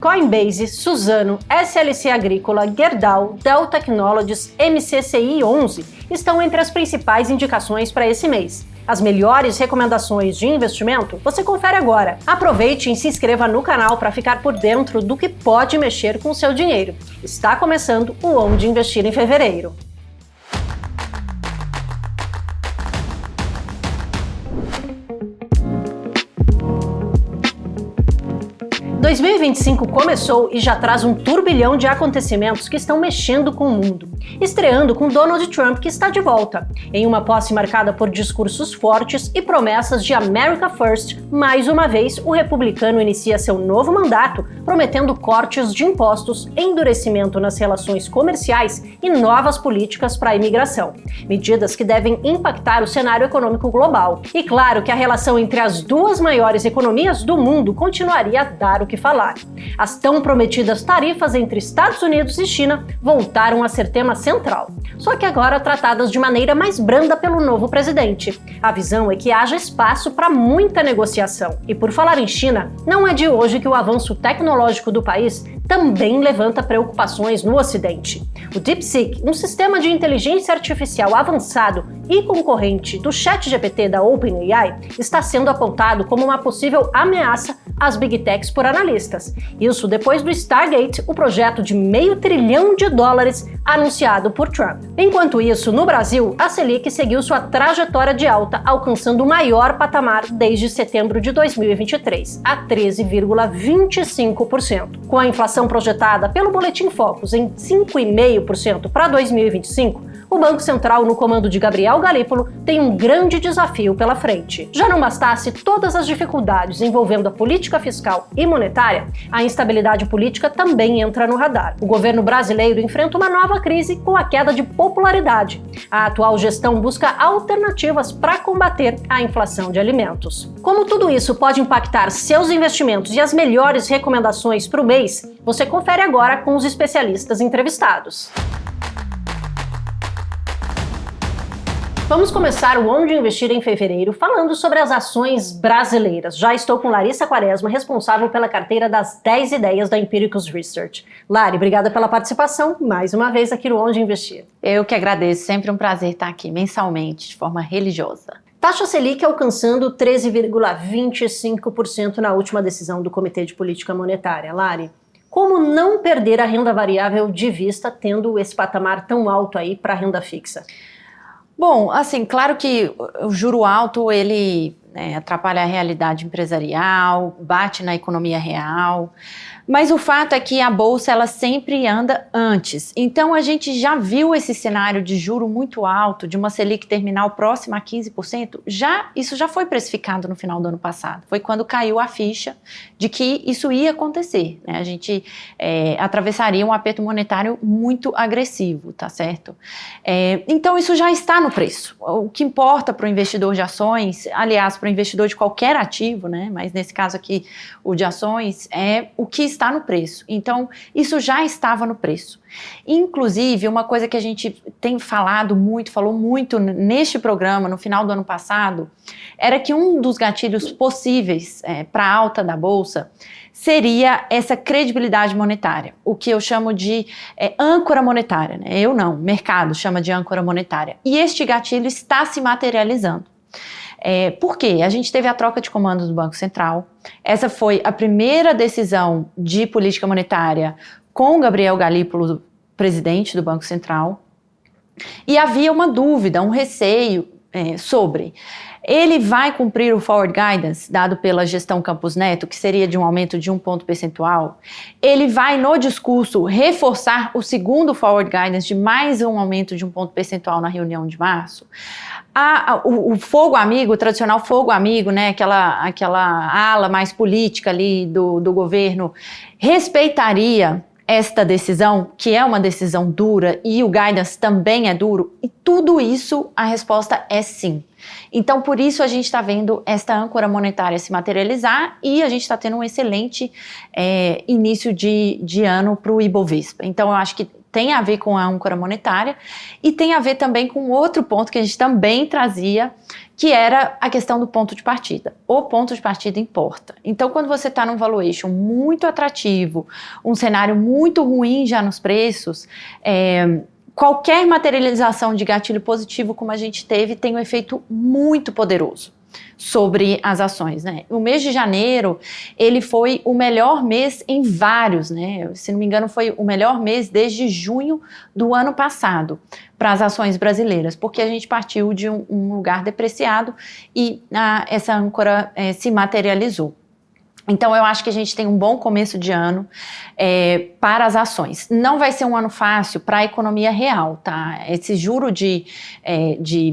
Coinbase, Suzano, SLC Agrícola, Gerdau, Dell Technologies, MCCI 11 estão entre as principais indicações para esse mês. As melhores recomendações de investimento você confere agora. Aproveite e se inscreva no canal para ficar por dentro do que pode mexer com o seu dinheiro. Está começando o Onde Investir em Fevereiro. – 2025 começou e já traz um turbilhão de acontecimentos que estão mexendo com o mundo. Estreando com Donald Trump, que está de volta. Em uma posse marcada por discursos fortes e promessas de America First, mais uma vez o republicano inicia seu novo mandato, prometendo cortes de impostos, endurecimento nas relações comerciais e novas políticas para a imigração. Medidas que devem impactar o cenário econômico global. E claro que a relação entre as duas maiores economias do mundo continuaria a dar o que falar. As tão prometidas tarifas entre Estados Unidos e China voltaram a ser tema central, só que agora tratadas de maneira mais branda pelo novo presidente. A visão é que haja espaço para muita negociação. E por falar em China, não é de hoje que o avanço tecnológico do país também levanta preocupações no Ocidente. O DeepSeek, um sistema de inteligência artificial avançado e concorrente do ChatGPT da OpenAI, está sendo apontado como uma possível ameaça às Big Techs por analistas. Isso depois do Stargate, o projeto de $500 bilhão anunciado por Trump. Enquanto isso, no Brasil, a Selic seguiu sua trajetória de alta, alcançando o maior patamar desde setembro de 2023, a 13,25%. Com a inflação projetada pelo Boletim Focus em 5,5% para 2025, o Banco Central, no comando de Gabriel Galípolo, tem um grande desafio pela frente. Já não bastasse todas as dificuldades envolvendo a política fiscal e monetária, a instabilidade política também entra no radar. O governo brasileiro enfrenta uma nova crise com a queda de popularidade. A atual gestão busca alternativas para combater a inflação de alimentos. Como tudo isso pode impactar seus investimentos e as melhores recomendações para o mês, você confere agora com os especialistas entrevistados. Vamos começar o Onde Investir em Fevereiro falando sobre as ações brasileiras. Já estou com Larissa Quaresma, responsável pela carteira das 10 ideias da Empiricus Research. Lari, obrigada pela participação mais uma vez aqui no Onde Investir. Eu que agradeço, sempre um prazer estar aqui mensalmente, de forma religiosa. Taxa Selic alcançando 13,25% na última decisão do Comitê de Política Monetária. Lari, como não perder a renda variável de vista tendo esse patamar tão alto aí para a renda fixa? Bom, assim, claro que o juro alto, ele atrapalha a realidade empresarial, bate na economia real, mas o fato é que a bolsa ela sempre anda antes. Então a gente já viu esse cenário de juro muito alto, de uma Selic terminal próxima a 15%, isso já foi precificado no final do ano passado. Foi quando caiu a ficha de que isso ia acontecer, né? A gente atravessaria um aperto monetário muito agressivo, tá certo? Então isso já está no preço. O que importa para o investidor de ações, aliás, para o investidor de qualquer ativo, né? Mas nesse caso aqui, o de ações, é o que está no preço. Então, isso já estava no preço. Inclusive, uma coisa que a gente tem falou muito neste programa, no final do ano passado, era que um dos gatilhos possíveis para a alta da Bolsa seria essa credibilidade monetária, o que eu chamo de âncora monetária, né? Eu não, o mercado chama de âncora monetária. E este gatilho está se materializando. Por quê? A gente teve a troca de comandos do Banco Central. Essa foi a primeira decisão de política monetária com o Gabriel Galípolo, presidente do Banco Central. E havia uma dúvida, um receio sobre ele vai cumprir o forward guidance dado pela gestão Campos Neto, que seria de um aumento de 1 ponto percentual. Ele vai, no discurso, reforçar o segundo forward guidance de mais um aumento de 1 ponto percentual na reunião de março. O fogo amigo, o tradicional fogo amigo, né, aquela ala mais política ali do governo, respeitaria esta decisão, que é uma decisão dura, e o guidance também é duro, e tudo isso, a resposta é sim. Então, por isso a gente está vendo esta âncora monetária se materializar e a gente está tendo um excelente início de ano para o Ibovespa. Então, eu acho que tem a ver com a âncora monetária e tem a ver também com outro ponto que a gente também trazia, que era a questão do ponto de partida. O ponto de partida importa. Então, quando você está num valuation muito atrativo, um cenário muito ruim já nos preços, qualquer materialização de gatilho positivo como a gente teve tem um efeito muito poderoso sobre as ações, né? O mês de janeiro, ele foi o melhor mês em vários, né? Se não me engano, foi o melhor mês desde junho do ano passado para as ações brasileiras, porque a gente partiu de um lugar depreciado e essa âncora se materializou. Então, eu acho que a gente tem um bom começo de ano para as ações. Não vai ser um ano fácil para a economia real, tá? Esse juro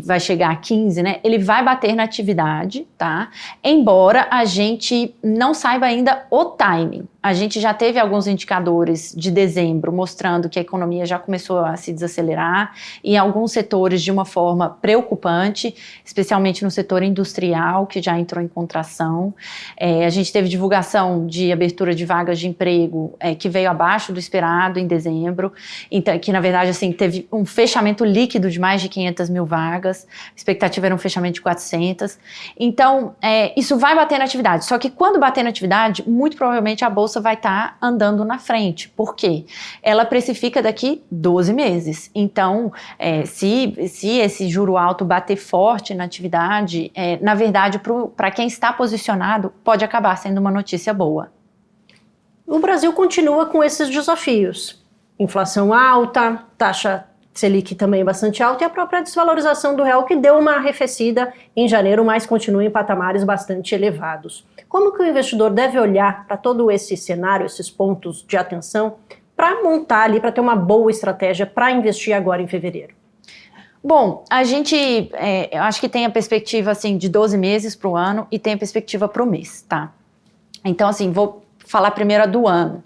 vai chegar a 15, né? Ele vai bater na atividade, tá? Embora a gente não saiba ainda o timing. A gente já teve alguns indicadores de dezembro mostrando que a economia já começou a se desacelerar em alguns setores de uma forma preocupante, especialmente no setor industrial, que já entrou em contração. A gente teve divulgação de abertura de vagas de emprego que veio abaixo do esperado em dezembro, então, que na verdade assim, teve um fechamento líquido de mais de 500 mil vagas, a expectativa era um fechamento de 400. Então, isso vai bater na atividade, só que quando bater na atividade, muito provavelmente a Bolsa vai estar andando na frente. Por quê? Ela precifica daqui 12 meses. Então, se esse juro alto bater forte na atividade, na verdade, para quem está posicionado, pode acabar sendo uma notícia boa. O Brasil continua com esses desafios. Inflação alta, taxa Selic também bastante alta e a própria desvalorização do real que deu uma arrefecida em janeiro, mas continua em patamares bastante elevados. Como que o investidor deve olhar para todo esse cenário, esses pontos de atenção, para montar ali, para ter uma boa estratégia para investir agora em fevereiro? Bom, a gente, eu acho que tem a perspectiva assim, de 12 meses para o ano e tem a perspectiva para o mês, tá? Então, assim, vou falar primeiro a do ano,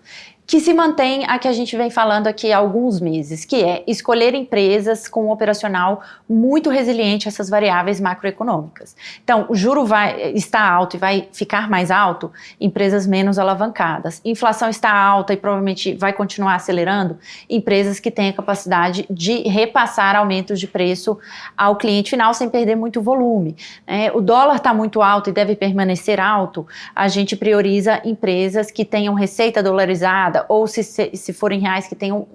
que se mantém a que a gente vem falando aqui há alguns meses, que é escolher empresas com um operacional muito resiliente a essas variáveis macroeconômicas. Então, o juro está alto e vai ficar mais alto, empresas menos alavancadas. Inflação está alta e provavelmente vai continuar acelerando, empresas que têm a capacidade de repassar aumentos de preço ao cliente final sem perder muito volume. O dólar está muito alto e deve permanecer alto, a gente prioriza empresas que tenham receita dolarizada, ou se forem reais que tenham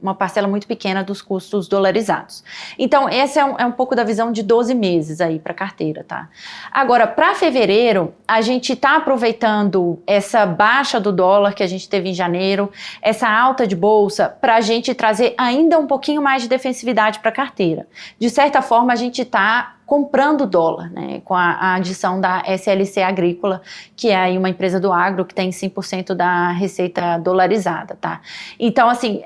uma parcela muito pequena dos custos dolarizados. Então, essa é um pouco da visão de 12 meses aí para a carteira, tá? Agora, para fevereiro, a gente está aproveitando essa baixa do dólar que a gente teve em janeiro, essa alta de bolsa, para a gente trazer ainda um pouquinho mais de defensividade para a carteira. De certa forma, a gente está comprando dólar, né, com a adição da SLC Agrícola, que é aí uma empresa do agro que tem 100% da receita dolarizada, tá? Então, assim,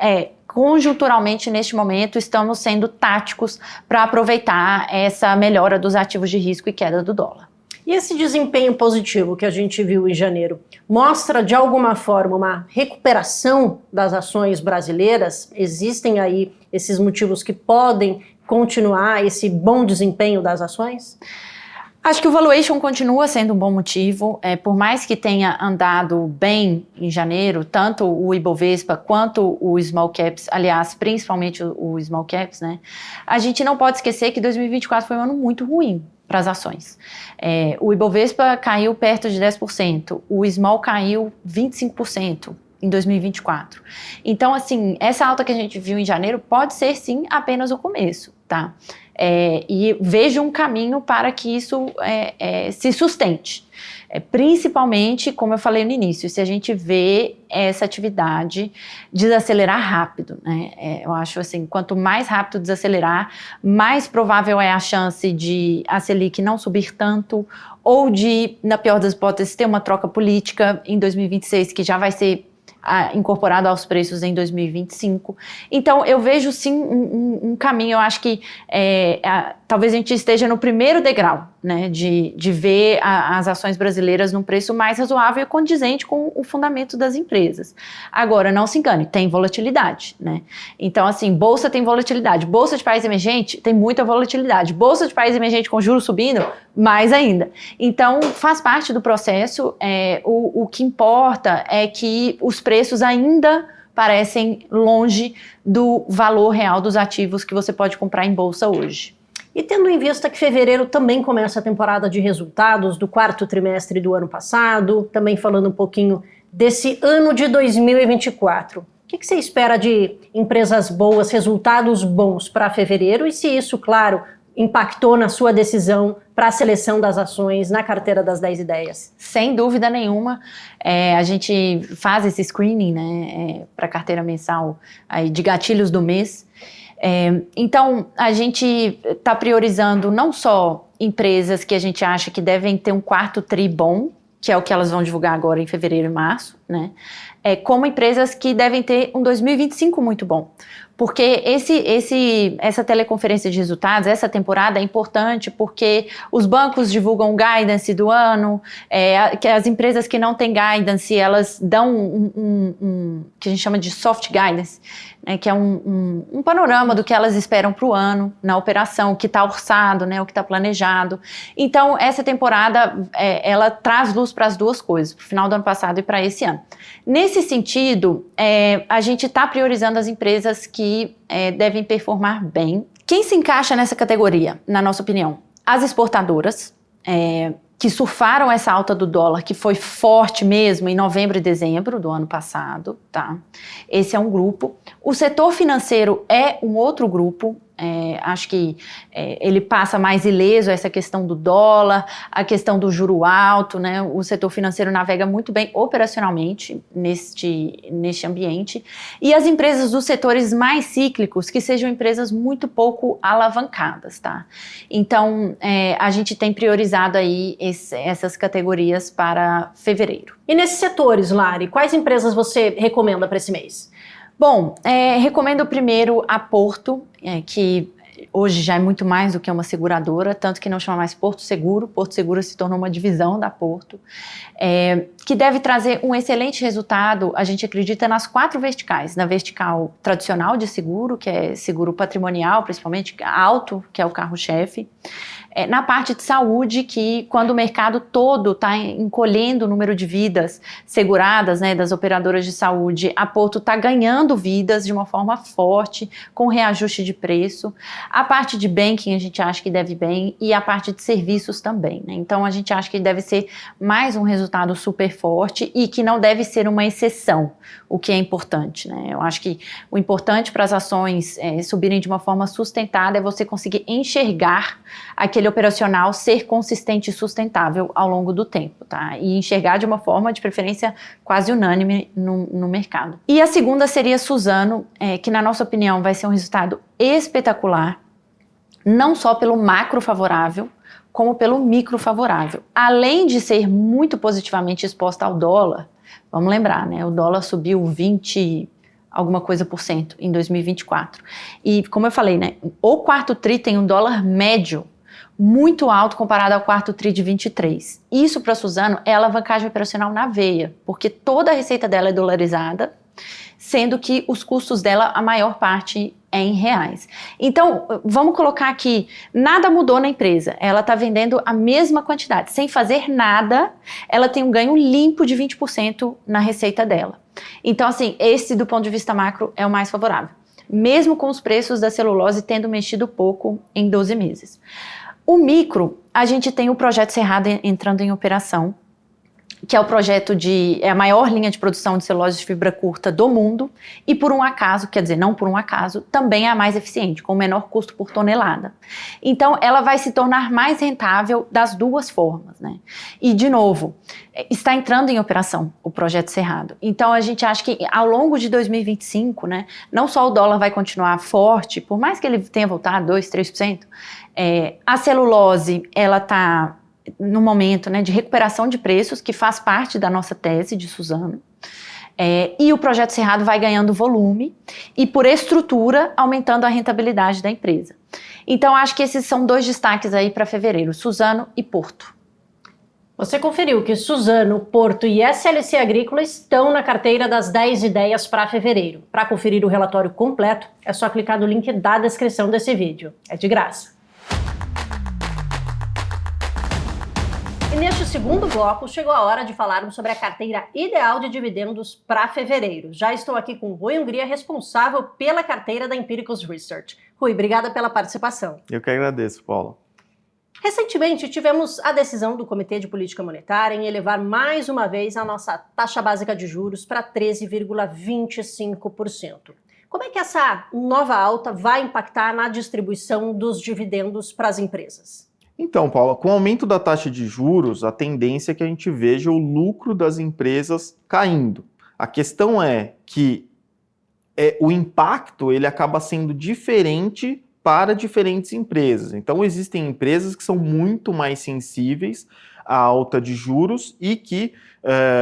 conjunturalmente, neste momento, estamos sendo táticos para aproveitar essa melhora dos ativos de risco e queda do dólar. E esse desempenho positivo que a gente viu em janeiro mostra, de alguma forma, uma recuperação das ações brasileiras? Existem aí esses motivos que podem continuar esse bom desempenho das ações? Acho que o valuation continua sendo um bom motivo, por mais que tenha andado bem em janeiro, tanto o Ibovespa quanto o Small Caps, aliás, principalmente o Small Caps, né? A gente não pode esquecer que 2024 foi um ano muito ruim para as ações. O Ibovespa caiu perto de 10%, o Small caiu 25%. Em 2024. Então, assim, essa alta que a gente viu em janeiro pode ser, sim, apenas o começo, tá? E vejo um caminho para que isso se sustente. Principalmente, como eu falei no início, se a gente vê essa atividade desacelerar rápido, né? Eu acho assim, quanto mais rápido desacelerar, mais provável é a chance de a Selic não subir tanto ou de, na pior das hipóteses, ter uma troca política em 2026 que já vai ser incorporado aos preços em 2025. Então, eu vejo sim um caminho, eu acho que talvez a gente esteja no primeiro degrau, né, de ver as ações brasileiras num preço mais razoável e condizente com o fundamento das empresas. Agora, não se engane, tem volatilidade, né? Então, assim, bolsa tem volatilidade, bolsa de país emergente tem muita volatilidade, bolsa de país emergente com juros subindo, mais ainda. Então, faz parte do processo, o que importa é que os preços ainda parecem longe do valor real dos ativos que você pode comprar em bolsa hoje. E tendo em vista que fevereiro também começa a temporada de resultados do quarto trimestre do ano passado, também falando um pouquinho desse ano de 2024, o que você espera de empresas boas, resultados bons para fevereiro e se isso, claro, impactou na sua decisão para a seleção das ações na carteira das 10 ideias? Sem dúvida nenhuma, a gente faz esse screening, né, para a carteira mensal aí, de gatilhos do mês. Então, a gente está priorizando não só empresas que a gente acha que devem ter um quarto tri bom, que é o que elas vão divulgar agora em fevereiro e março, né? Como empresas que devem ter um 2025 muito bom. Porque essa teleconferência de resultados, essa temporada é importante porque os bancos divulgam o guidance do ano, que as empresas que não têm guidance, elas dão que a gente chama de soft guidance, né, que é um panorama do que elas esperam para o ano, na operação, o que está orçado, né, o que está planejado. Então, essa temporada, ela traz luz para as duas coisas, para o final do ano passado e para esse ano. Nesse sentido, a gente está priorizando as empresas que devem performar bem. Quem se encaixa nessa categoria, na nossa opinião? As exportadoras, que surfaram essa alta do dólar, que foi forte mesmo em novembro e dezembro do ano passado, tá? Esse é um grupo. O setor financeiro é um outro grupo. Acho que ele passa mais ileso essa questão do dólar, a questão do juro alto, né? O setor financeiro navega muito bem operacionalmente neste ambiente. E as empresas dos setores mais cíclicos, que sejam empresas muito pouco alavancadas, tá? Então, a gente tem priorizado aí essas categorias para fevereiro. E nesses setores, Lari, quais empresas você recomenda para esse mês? Bom, recomendo primeiro a Porto, que hoje já é muito mais do que uma seguradora, tanto que não chama mais Porto Seguro. Porto Seguro se tornou uma divisão da Porto, que deve trazer um excelente resultado, a gente acredita, nas 4 verticais. Na vertical tradicional de seguro, que é seguro patrimonial, principalmente alto, que é o carro-chefe. Na parte de saúde, que quando o mercado todo está encolhendo o número de vidas seguradas, né, das operadoras de saúde, a Porto está ganhando vidas de uma forma forte, com reajuste de preço. A parte de banking a gente acha que deve bem e a parte de serviços também, né? Então a gente acha que deve ser mais um resultado super forte e que não deve ser uma exceção, o que é importante, né? Eu acho que o importante para as ações subirem de uma forma sustentada é você conseguir enxergar aquele operacional ser consistente e sustentável ao longo do tempo, tá? E enxergar de uma forma, de preferência, quase unânime no mercado. E a segunda seria Suzano, que na nossa opinião vai ser um resultado espetacular, não só pelo macro favorável, como pelo micro favorável. Além de ser muito positivamente exposta ao dólar, vamos lembrar, né? O dólar subiu 20 alguma coisa por cento em 2024. E como eu falei, né? O quarto tri tem um dólar médio muito alto comparado ao quarto tri de 23. Isso para a Suzano é alavancagem operacional na veia, porque toda a receita dela é dolarizada, sendo que os custos dela, a maior parte é em reais. Então, vamos colocar aqui, nada mudou na empresa, ela está vendendo a mesma quantidade, sem fazer nada, ela tem um ganho limpo de 20% na receita dela. Então, assim, esse do ponto de vista macro é o mais favorável, mesmo com os preços da celulose tendo mexido pouco em 12 meses. O micro, a gente tem o projeto Cerrado entrando em operação, que é o projeto é a maior linha de produção de celulose de fibra curta do mundo e por um acaso, quer dizer, não por um acaso, também é a mais eficiente, com o menor custo por tonelada. Então, ela vai se tornar mais rentável das duas formas, né? E, de novo, está entrando em operação o projeto Cerrado. Então, a gente acha que ao longo de 2025, né, não só o dólar vai continuar forte, por mais que ele tenha voltado 2%, 3%, a celulose, ela está no momento, né, de recuperação de preços, que faz parte da nossa tese de Suzano, e o projeto Cerrado vai ganhando volume e, por estrutura, aumentando a rentabilidade da empresa. Então, acho que esses são 2 destaques aí para fevereiro, Suzano e Porto. Você conferiu que Suzano, Porto e SLC Agrícola estão na carteira das 10 ideias para fevereiro. Para conferir o relatório completo, é só clicar no link da descrição desse vídeo. É de graça. E neste segundo bloco, chegou a hora de falarmos sobre a carteira ideal de dividendos para fevereiro. Já estou aqui com o Rui Hungria, responsável pela carteira da Empiricus Research. Rui, obrigada pela participação. Eu que agradeço, Paula. Recentemente, tivemos a decisão do Comitê de Política Monetária em elevar mais uma vez a nossa taxa básica de juros para 13,25%. Como é que essa nova alta vai impactar na distribuição dos dividendos para as empresas? Então, Paula, com o aumento da taxa de juros, a tendência é que a gente veja o lucro das empresas caindo. A questão é que o impacto ele acaba sendo diferente para diferentes empresas. Então, existem empresas que são muito mais sensíveis à alta de juros e que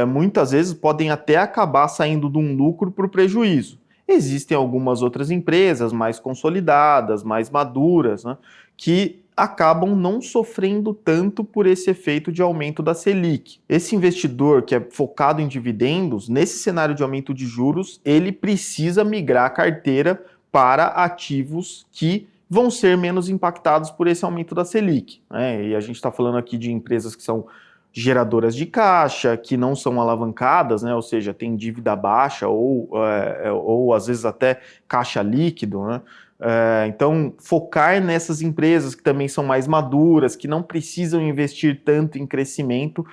muitas vezes podem até acabar saindo de um lucro para o prejuízo. Existem algumas outras empresas mais consolidadas, mais maduras, né, que acabam não sofrendo tanto por esse efeito de aumento da Selic. Esse investidor que é focado em dividendos, nesse cenário de aumento de juros, ele precisa migrar a carteira para ativos que vão ser menos impactados por esse aumento da Selic, né? E a gente está falando aqui de empresas que são geradoras de caixa, que não são alavancadas, né? Ou seja, tem dívida baixa ou às vezes até caixa líquido, né? Então, focar nessas empresas que também são mais maduras, que não precisam investir tanto em crescimento,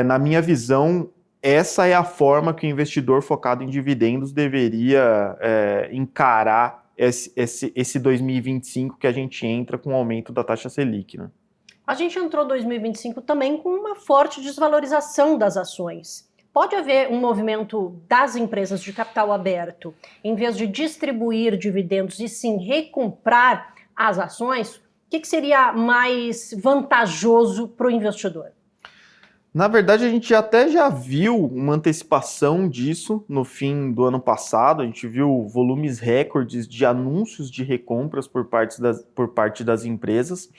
na minha visão, essa é a forma que o investidor focado em dividendos deveria encarar esse 2025 que a gente entra com o aumento da taxa Selic, né? A gente entrou em 2025 também com uma forte desvalorização das ações. Pode haver um movimento das empresas de capital aberto, em vez de distribuir dividendos e sim recomprar as ações? O que seria mais vantajoso para o investidor? Na verdade, a gente até já viu uma antecipação disso no fim do ano passado. A gente viu volumes recordes de anúncios de recompras por parte das empresas.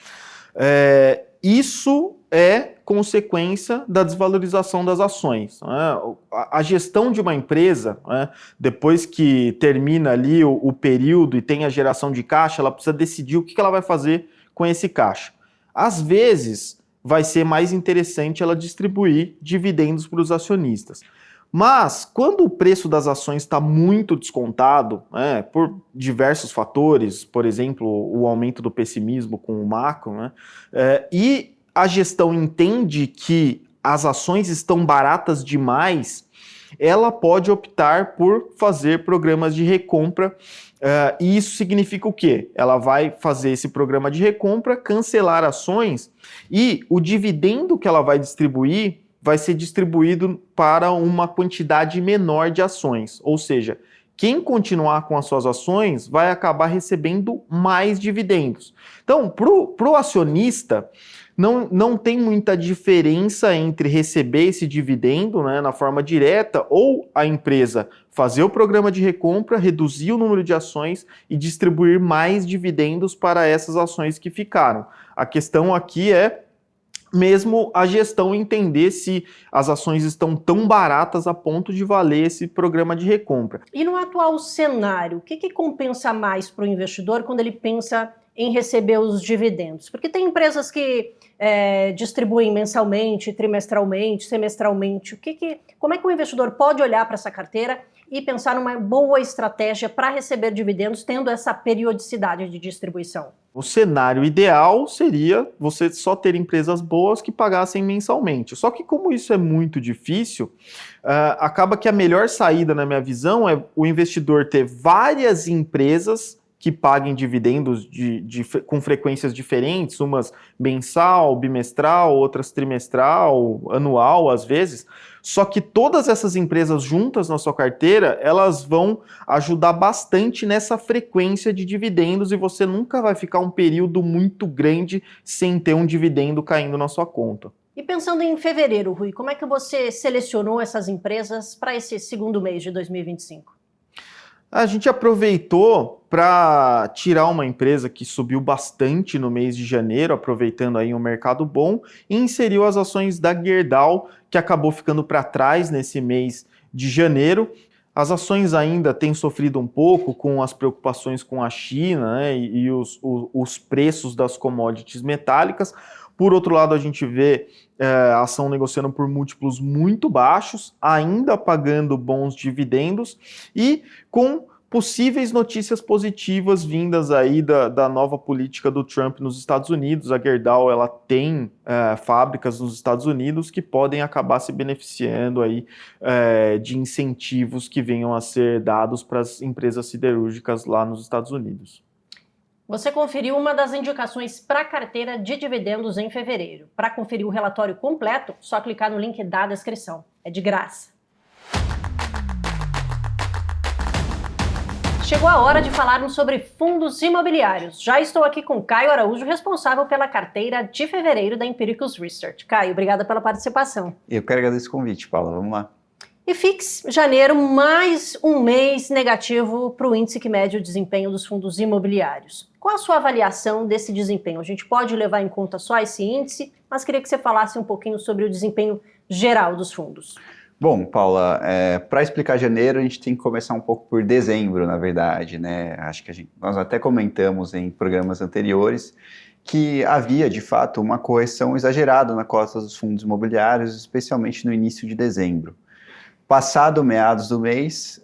Isso é consequência da desvalorização das ações, né? A gestão de uma empresa, né, depois que termina ali o período e tem a geração de caixa, ela precisa decidir o que ela vai fazer com esse caixa. Às vezes, vai ser mais interessante ela distribuir dividendos para os acionistas. Mas, quando o preço das ações está muito descontado, por diversos fatores, por exemplo, o aumento do pessimismo com o macro, né, e a gestão entende que as ações estão baratas demais, ela pode optar por fazer programas de recompra, e isso significa o quê? Ela vai fazer esse programa de recompra, cancelar ações, e o dividendo que ela vai distribuir vai ser distribuído para uma quantidade menor de ações. Ou seja, quem continuar com as suas ações vai acabar recebendo mais dividendos. Então, para o acionista, não tem muita diferença entre receber esse dividendo, né, na forma direta ou a empresa fazer o programa de recompra, reduzir o número de ações e distribuir mais dividendos para essas ações que ficaram. A questão aqui é mesmo a gestão entender se as ações estão tão baratas a ponto de valer esse programa de recompra. E no atual cenário, o que compensa mais para o investidor quando ele pensa em receber os dividendos? Porque tem empresas que distribuem mensalmente, trimestralmente, semestralmente. Como é que o investidor pode olhar para essa carteira e pensar numa boa estratégia para receber dividendos tendo essa periodicidade de distribuição? O cenário ideal seria você só ter empresas boas que pagassem mensalmente. Só que como isso é muito difícil, acaba que a melhor saída, na minha visão, é o investidor ter várias empresas que paguem dividendos com frequências diferentes, umas mensal, bimestral, outras trimestral, anual, às vezes. Só que todas essas empresas juntas na sua carteira, elas vão ajudar bastante nessa frequência de dividendos e você nunca vai ficar um período muito grande sem ter um dividendo caindo na sua conta. E pensando em fevereiro, Rui, como é que você selecionou essas empresas para esse segundo mês de 2025? A gente aproveitou para tirar uma empresa que subiu bastante no mês de janeiro, aproveitando aí um mercado bom, e inseriu as ações da Gerdau, que acabou ficando para trás nesse mês de janeiro. As ações ainda têm sofrido um pouco com as preocupações com a China, né, e os preços das commodities metálicas, Por outro lado, a gente vê a ação negociando por múltiplos muito baixos, ainda pagando bons dividendos e com possíveis notícias positivas vindas aí da nova política do Trump nos Estados Unidos. A Gerdau, ela tem fábricas nos Estados Unidos que podem acabar se beneficiando aí de incentivos que venham a ser dados para as empresas siderúrgicas lá nos Estados Unidos. Você conferiu uma das indicações para a carteira de dividendos em fevereiro. Para conferir o relatório completo, só clicar no link da descrição. É de graça. Chegou a hora de falarmos sobre fundos imobiliários. Já estou aqui com Caio Araújo, responsável pela carteira de fevereiro da Empiricus Research. Caio, obrigada pela participação. Eu quero agradecer o convite, Paula. Vamos lá. E FIX, janeiro, mais um mês negativo para o índice que mede o desempenho dos fundos imobiliários. Qual a sua avaliação desse desempenho? A gente pode levar em conta só esse índice, mas queria que você falasse um pouquinho sobre o desempenho geral dos fundos. Bom, Paula, para explicar janeiro, a gente tem que começar um pouco por dezembro, na verdade, né? Acho que nós até comentamos em programas anteriores que havia, de fato, uma correção exagerada na cota dos fundos imobiliários, especialmente no início de dezembro. Passado meados do mês,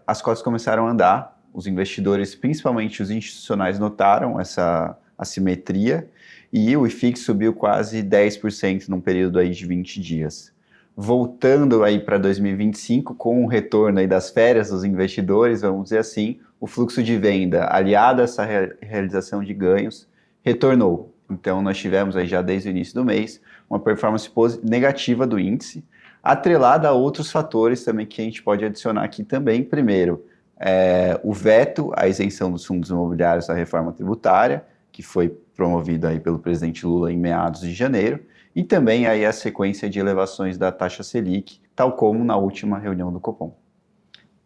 as cotas começaram a andar, os investidores, principalmente os institucionais, notaram essa assimetria e o IFIX subiu quase 10% num período aí de 20 dias. Voltando aí para 2025, com o retorno aí das férias dos investidores, vamos dizer assim, o fluxo de venda, aliado a essa realização de ganhos, retornou. Então, nós tivemos aí já desde o início do mês uma performance negativa do índice, atrelada a outros fatores também que a gente pode adicionar aqui também. Primeiro, o veto à isenção dos fundos imobiliários da reforma tributária, que foi promovido aí pelo presidente Lula em meados de janeiro, e também aí a sequência de elevações da taxa Selic, tal como na última reunião do Copom.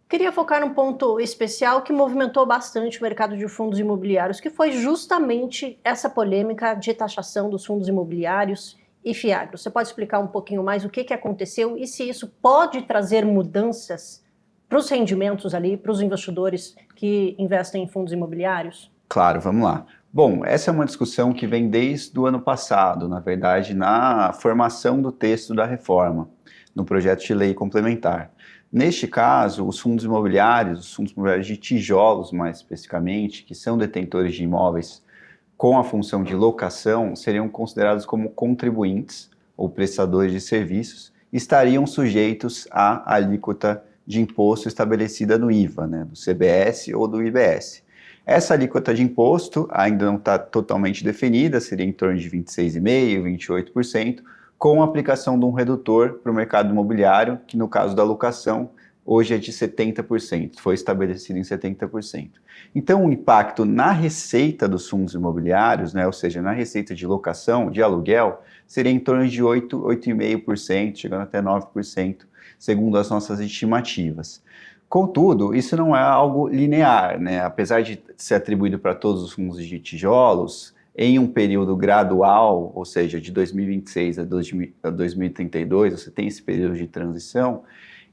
Queria focar num ponto especial que movimentou bastante o mercado de fundos imobiliários, que foi justamente essa polêmica de taxação dos fundos imobiliários e Fiagro. Você pode explicar um pouquinho mais o que aconteceu e se isso pode trazer mudanças para os rendimentos ali, para os investidores que investem em fundos imobiliários? Claro, vamos lá. Bom, essa é uma discussão que vem desde o ano passado, na verdade, na formação do texto da reforma, no projeto de lei complementar. Neste caso, os fundos imobiliários de tijolos mais especificamente, que são detentores de imóveis com a função de locação, seriam considerados como contribuintes ou prestadores de serviços e estariam sujeitos à alíquota de imposto estabelecida no IVA, né, do CBS ou do IBS. Essa alíquota de imposto ainda não está totalmente definida, seria em torno de 26,5%, 28%, com a aplicação de um redutor para o mercado imobiliário, que no caso da locação, hoje é de 70%, foi estabelecido em 70%. Então, o impacto na receita dos fundos imobiliários, né, ou seja, na receita de locação, de aluguel, seria em torno de 8,5%, chegando até 9%, segundo as nossas estimativas. Contudo, isso não é algo linear, né? Apesar de ser atribuído para todos os fundos de tijolos, em um período gradual, ou seja, de 2026 a 2032, você tem esse período de transição,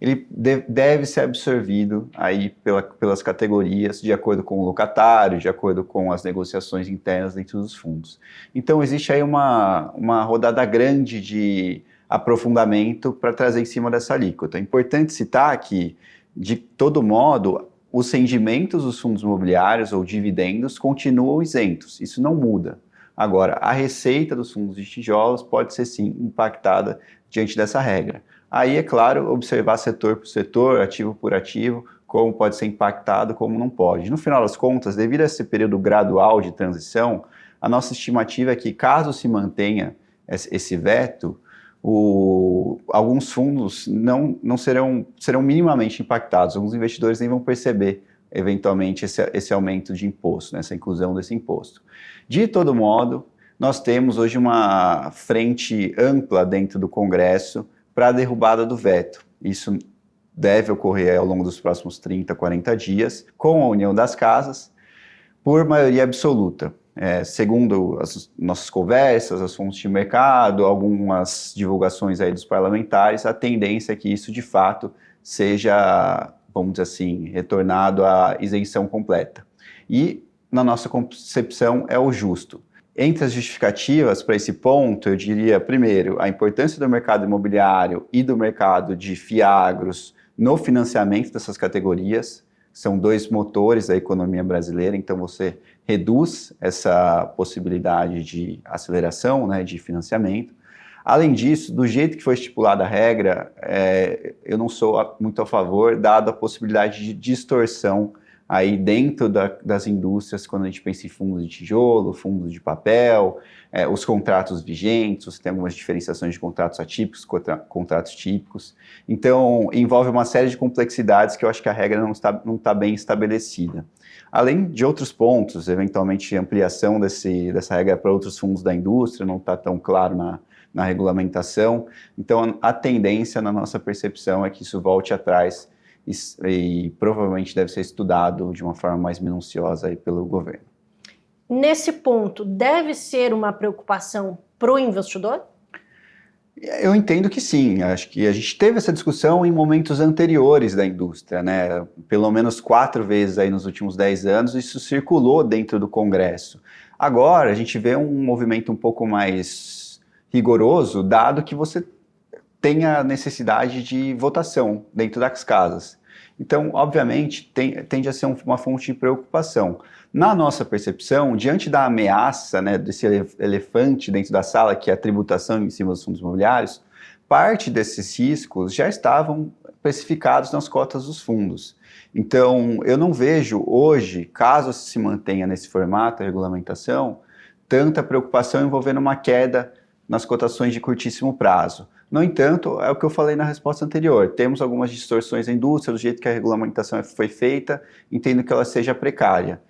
ele deve ser absorvido aí pelas categorias, de acordo com o locatário, de acordo com as negociações internas dentro dos fundos. Então, existe aí uma rodada grande de aprofundamento para trazer em cima dessa alíquota. É importante citar que, de todo modo, os rendimentos dos fundos imobiliários ou dividendos continuam isentos, isso não muda. Agora, a receita dos fundos de tijolos pode ser sim impactada diante dessa regra. Aí, é claro, observar setor por setor, ativo por ativo, como pode ser impactado, como não pode. No final das contas, devido a esse período gradual de transição, a nossa estimativa é que, caso se mantenha esse veto, alguns fundos não serão minimamente impactados, alguns investidores nem vão perceber eventualmente esse aumento de imposto, né, essa inclusão desse imposto. De todo modo, nós temos hoje uma frente ampla dentro do Congresso para a derrubada do veto. Isso deve ocorrer ao longo dos próximos 30, 40 dias, com a união das casas, por maioria absoluta. Segundo as nossas conversas, as fontes de mercado, algumas divulgações aí dos parlamentares, a tendência é que isso de fato seja, vamos dizer assim, retornado à isenção completa. E, na nossa concepção, é o justo. Entre as justificativas para esse ponto, eu diria, primeiro, a importância do mercado imobiliário e do mercado de FIAGROS no financiamento dessas categorias. São dois motores da economia brasileira, então você reduz essa possibilidade de aceleração, né, de financiamento. Além disso, do jeito que foi estipulada a regra, eu não sou muito a favor, dado a possibilidade de distorção aí dentro das indústrias, quando a gente pensa em fundos de tijolo, fundos de papel, os contratos vigentes, você tem algumas diferenciações de contratos atípicos, contratos típicos. Então, envolve uma série de complexidades que eu acho que a regra não está bem estabelecida. Além de outros pontos, eventualmente ampliação dessa regra para outros fundos da indústria, não está tão claro na regulamentação. Então, a tendência, na nossa percepção, é que isso volte atrás e provavelmente deve ser estudado de uma forma mais minuciosa aí pelo governo. Nesse ponto, deve ser uma preocupação para o investidor? Eu entendo que sim. Acho que a gente teve essa discussão em momentos anteriores da indústria, né? Pelo menos 4 vezes aí nos últimos 10 anos, isso circulou dentro do Congresso. Agora, a gente vê um movimento um pouco mais rigoroso, dado que você tem a necessidade de votação dentro das casas. Então, obviamente, tende a ser uma fonte de preocupação. Na nossa percepção, diante da ameaça, né, desse elefante dentro da sala, que é a tributação em cima dos fundos imobiliários, parte desses riscos já estavam especificados nas cotas dos fundos. Então, eu não vejo hoje, caso se mantenha nesse formato a regulamentação, tanta preocupação envolvendo uma queda nas cotações de curtíssimo prazo. No entanto, é o que eu falei na resposta anterior, temos algumas distorções na indústria, do jeito que a regulamentação foi feita, entendo que ela seja precária.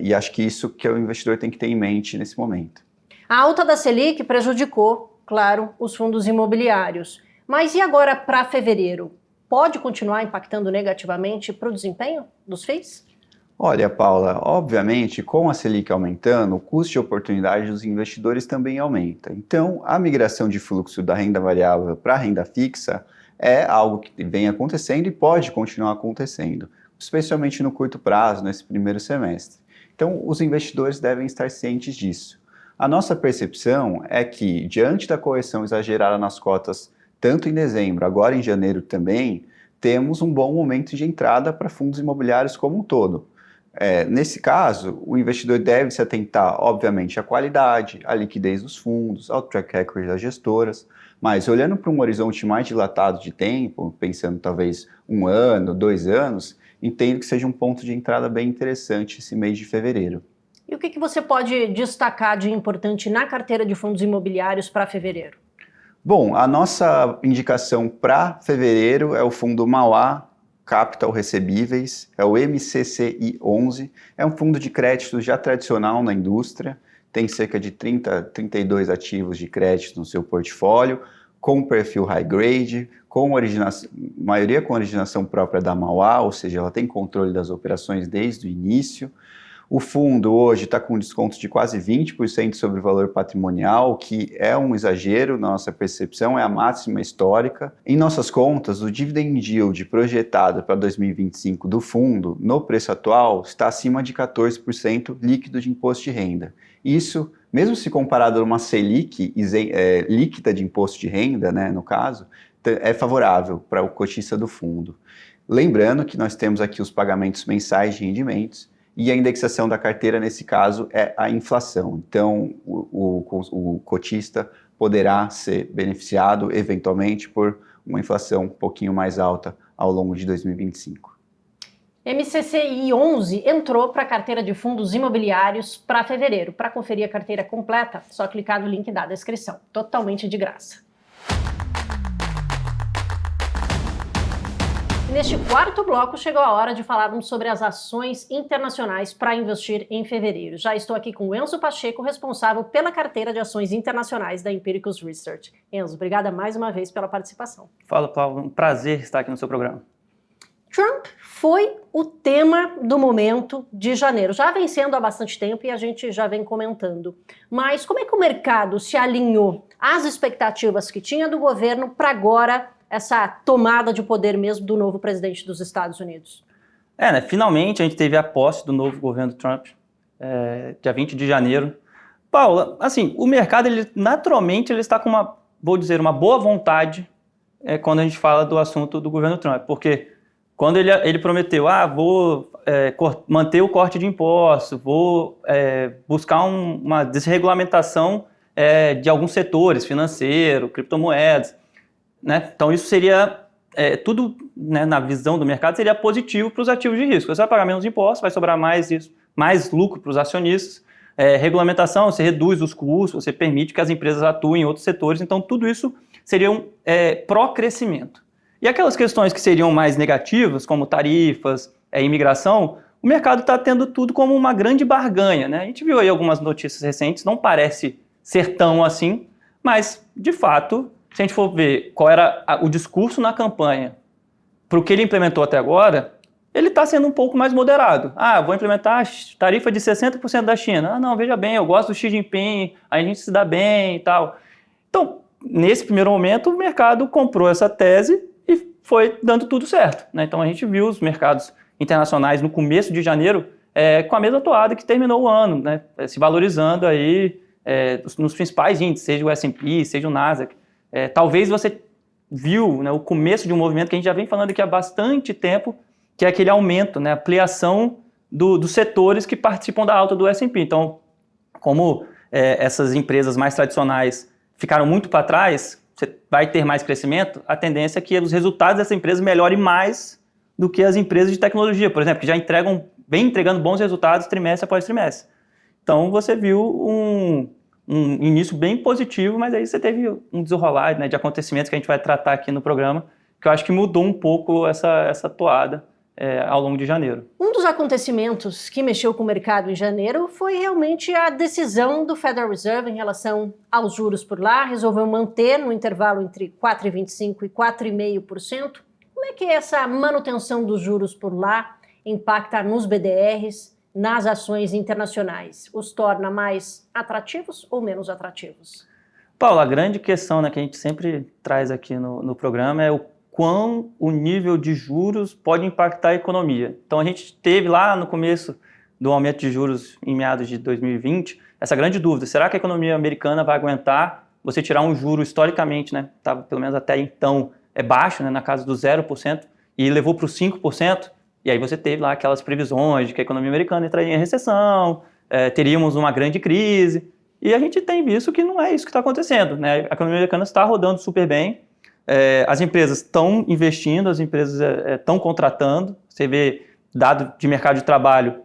E acho que isso que o investidor tem que ter em mente nesse momento. A alta da Selic prejudicou, claro, os fundos imobiliários. Mas e agora para fevereiro? Pode continuar impactando negativamente para o desempenho dos FIIs? Olha, Paula, obviamente, com a Selic aumentando, o custo de oportunidade dos investidores também aumenta. Então, a migração de fluxo da renda variável para a renda fixa é algo que vem acontecendo e pode continuar acontecendo, especialmente no curto prazo, nesse primeiro semestre. Então, os investidores devem estar cientes disso. A nossa percepção é que, diante da correção exagerada nas cotas, tanto em dezembro, agora em janeiro também, temos um bom momento de entrada para fundos imobiliários como um todo. Nesse caso, o investidor deve se atentar, obviamente, à qualidade, à liquidez dos fundos, ao track record das gestoras, mas olhando para um horizonte mais dilatado de tempo, pensando talvez 1 ano, 2 anos, entendo que seja um ponto de entrada bem interessante esse mês de fevereiro. E o que você pode destacar de importante na carteira de fundos imobiliários para fevereiro? Bom, a nossa indicação para fevereiro é o fundo Mauá Capital Recebíveis, é o MCCI 11, é um fundo de crédito já tradicional na indústria, tem cerca de 32 ativos de crédito no seu portfólio, com perfil high grade, maioria com originação própria da Mauá, ou seja, ela tem controle das operações desde o início. O fundo hoje está com desconto de quase 20% sobre o valor patrimonial, que é um exagero, na nossa percepção, é a máxima histórica. Em nossas contas, o dividend yield projetado para 2025 do fundo, no preço atual, está acima de 14% líquido de imposto de renda. Isso, mesmo se comparado a uma Selic líquida de imposto de renda, né, no caso, é favorável para o cotista do fundo. Lembrando que nós temos aqui os pagamentos mensais de rendimentos, e a indexação da carteira, nesse caso, é a inflação. Então, o cotista poderá ser beneficiado, eventualmente, por uma inflação um pouquinho mais alta ao longo de 2025. MCCI 11 entrou para a carteira de fundos imobiliários para fevereiro. Para conferir a carteira completa, só clicar no link da descrição. Totalmente de graça. Neste quarto bloco, chegou a hora de falarmos sobre as ações internacionais para investir em fevereiro. Já estou aqui com o Enzo Pacheco, responsável pela carteira de ações internacionais da Empiricus Research. Enzo, obrigada mais uma vez pela participação. Fala, Paulo. Um prazer estar aqui no seu programa. Trump foi o tema do momento de janeiro. Já vem sendo há bastante tempo e a gente já vem comentando. Mas como é que o mercado se alinhou às expectativas que tinha do governo para agora essa tomada de poder mesmo do novo presidente dos Estados Unidos? Finalmente a gente teve a posse do novo governo Trump, dia 20 de janeiro, Paula, assim, o mercado, naturalmente, ele está com uma boa vontade quando a gente fala do assunto do governo Trump, porque quando ele prometeu, vou manter o corte de impostos, vou buscar uma desregulamentação de alguns setores, financeiro, criptomoedas, né? Então isso seria, tudo, né, na visão do mercado, seria positivo para os ativos de risco. Você vai pagar menos impostos, vai sobrar mais lucro para os acionistas. Regulamentação, você reduz os custos, você permite que as empresas atuem em outros setores, então tudo isso seria pró-crescimento. E aquelas questões que seriam mais negativas, como tarifas, imigração, o mercado está tendo tudo como uma grande barganha, né? A gente viu aí algumas notícias recentes, não parece ser tão assim, mas, de fato, se a gente for ver qual era o discurso na campanha para o que ele implementou até agora, ele está sendo um pouco mais moderado. Vou implementar a tarifa de 60% da China. Não, veja bem, eu gosto do Xi Jinping, a gente se dá bem e tal. Então, nesse primeiro momento, o mercado comprou essa tese e foi dando tudo certo, né? Então, a gente viu os mercados internacionais no começo de janeiro com a mesma toada que terminou o ano, né? Se valorizando aí nos principais índices, seja o S&P, seja o Nasdaq. Talvez você viu, né, o começo de um movimento que a gente já vem falando aqui há bastante tempo, que é aquele aumento, né, ampliação dos setores que participam da alta do S&P. Então, como essas empresas mais tradicionais ficaram muito para trás, você vai ter mais crescimento, a tendência é que os resultados dessa empresa melhorem mais do que as empresas de tecnologia, por exemplo, que já vem entregando bons resultados trimestre após trimestre. Então, você viu um início bem positivo, mas aí você teve um desenrolar, né, de acontecimentos que a gente vai tratar aqui no programa, que eu acho que mudou um pouco essa toada ao longo de janeiro. Um dos acontecimentos que mexeu com o mercado em janeiro foi realmente a decisão do Federal Reserve em relação aos juros por lá, resolveu manter no intervalo entre 4,25% e 4,5%. Como é que essa manutenção dos juros por lá impacta nos BDRs, nas ações internacionais? Os torna mais atrativos ou menos atrativos? Paulo, a grande questão, né, que a gente sempre traz aqui no programa é o quão o nível de juros pode impactar a economia. Então a gente teve lá no começo do aumento de juros em meados de 2020, essa grande dúvida, será que a economia americana vai aguentar você tirar um juro historicamente, né, estava pelo menos até então baixo, né, na casa do 0%, e levou para os 5%, e aí você teve lá aquelas previsões de que a economia americana entraria em recessão, teríamos uma grande crise, e a gente tem visto que não é isso que está acontecendo, né? A economia americana está rodando super bem, as empresas estão investindo, as empresas estão contratando, você vê dado de mercado de trabalho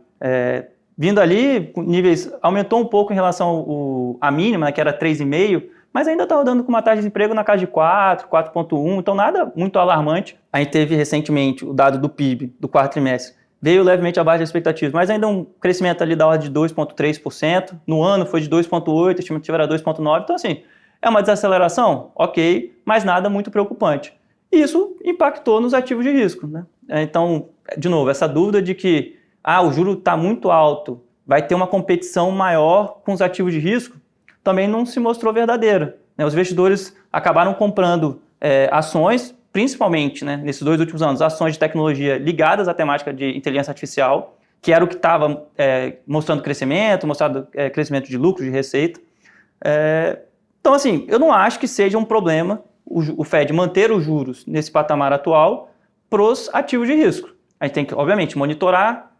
vindo ali, níveis, aumentou um pouco em relação à mínima, né, que era 3,5%, mas ainda está rodando com uma taxa de desemprego na casa de 4, 4,1%, então nada muito alarmante. A gente teve recentemente o dado do PIB do quarto trimestre, veio levemente abaixo das expectativas, mas ainda um crescimento ali da ordem de 2,3%, no ano foi de 2,8%, a estimativa era 2,9%, então assim, é uma desaceleração? Ok, mas nada muito preocupante. E isso impactou nos ativos de risco, né? Então, de novo, essa dúvida de que o juro está muito alto, vai ter uma competição maior com os ativos de risco, também não se mostrou verdadeira, né? Os investidores acabaram comprando ações, principalmente, né, nesses 2 últimos anos, ações de tecnologia ligadas à temática de inteligência artificial, que era o que estava mostrando crescimento, crescimento de lucro, de receita. Então, assim, eu não acho que seja um problema o Fed manter os juros nesse patamar atual para os ativos de risco. A gente tem que, obviamente, monitorar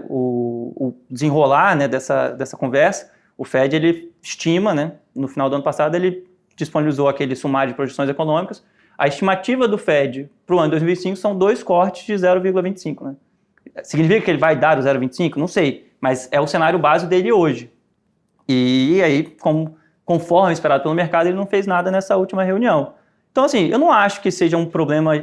o desenrolar, né, dessa conversa. O Fed, ele estima, né, no final do ano passado, ele disponibilizou aquele sumário de projeções econômicas. A estimativa do Fed para o ano 2025 são 2 cortes de 0,25. Né? Significa que ele vai dar o 0,25? Não sei, mas é o cenário base dele hoje. E aí, conforme esperado pelo mercado, ele não fez nada nessa última reunião. Então, assim, eu não acho que seja um problema,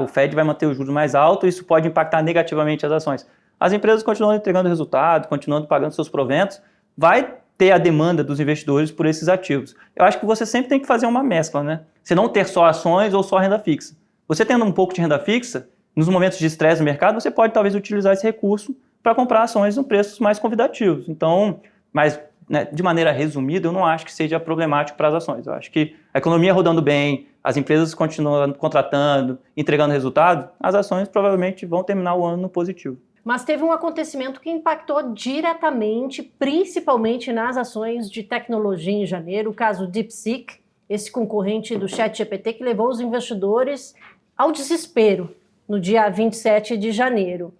o Fed vai manter os juros mais altos, isso pode impactar negativamente as ações. As empresas continuam entregando resultado, continuando pagando seus proventos, vai ter a demanda dos investidores por esses ativos. Eu acho que você sempre tem que fazer uma mescla, né? Você não ter só ações ou só renda fixa. Você tendo um pouco de renda fixa, nos momentos de estresse no mercado, você pode talvez utilizar esse recurso para comprar ações em preços mais convidativos. Então, mas, né, de maneira resumida, eu não acho que seja problemático para as ações. Eu acho que a economia rodando bem, as empresas continuando contratando, entregando resultado, as ações provavelmente vão terminar o ano no positivo. mas teve um acontecimento que impactou diretamente, principalmente nas ações de tecnologia em janeiro, o caso DeepSeek, esse concorrente do ChatGPT que levou os investidores ao desespero no dia 27 de janeiro.